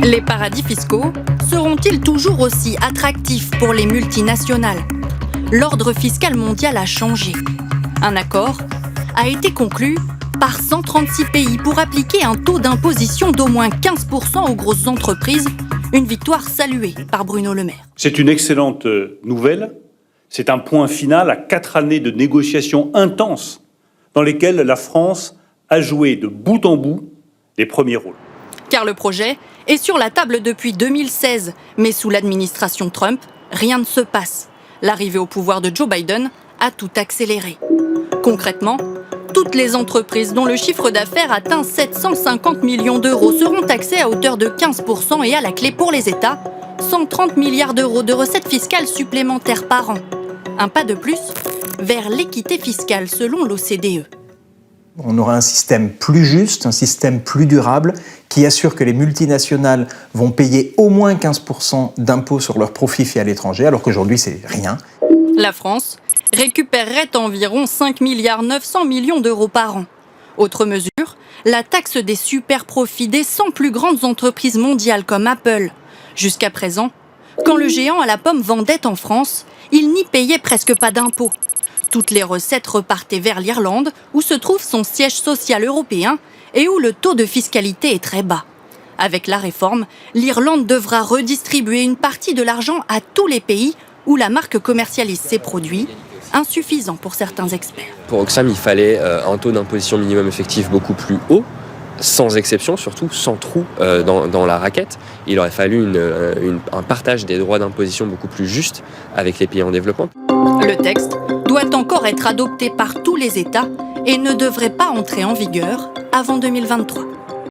Les paradis fiscaux seront-ils toujours aussi attractifs pour les multinationales? L'ordre fiscal mondial a changé. Un accord a été conclu par 136 pays pour appliquer un taux d'imposition d'au moins 15% aux grosses entreprises, une victoire saluée par Bruno Le Maire. C'est une excellente nouvelle. C'est un point final à 4 années de négociations intenses dans lesquelles la France a joué de bout en bout les premiers rôles. Car le projet est sur la table depuis 2016, mais sous l'administration Trump, rien ne se passe. L'arrivée au pouvoir de Joe Biden a tout accéléré. Concrètement, toutes les entreprises dont le chiffre d'affaires atteint 750 millions d'euros seront taxées à hauteur de 15% et à la clé pour les États, 130 milliards d'euros de recettes fiscales supplémentaires par an. Un pas de plus vers l'équité fiscale selon l'OCDE. On aura un système plus juste, un système plus durable, qui assure que les multinationales vont payer au moins 15% d'impôts sur leurs profits faits à l'étranger, alors qu'aujourd'hui, c'est rien. La France récupérerait environ 5 milliards 900 millions d'euros par an. Autre mesure, la taxe des super-profits des 100 plus grandes entreprises mondiales comme Apple. Jusqu'à présent, quand le géant à la pomme vendait en France, il n'y payait presque pas d'impôts. Toutes les recettes repartaient vers l'Irlande, où se trouve son siège social européen et où le taux de fiscalité est très bas. Avec la réforme, l'Irlande devra redistribuer une partie de l'argent à tous les pays où la marque commercialise ses produits, insuffisant pour certains experts. Pour Oxfam, il fallait un taux d'imposition minimum effectif beaucoup plus haut, sans exception, surtout sans trou dans la raquette. Il aurait fallu un partage des droits d'imposition beaucoup plus juste avec les pays en développement. Le texte doit encore être adopté par tous les États et ne devrait pas entrer en vigueur avant 2023.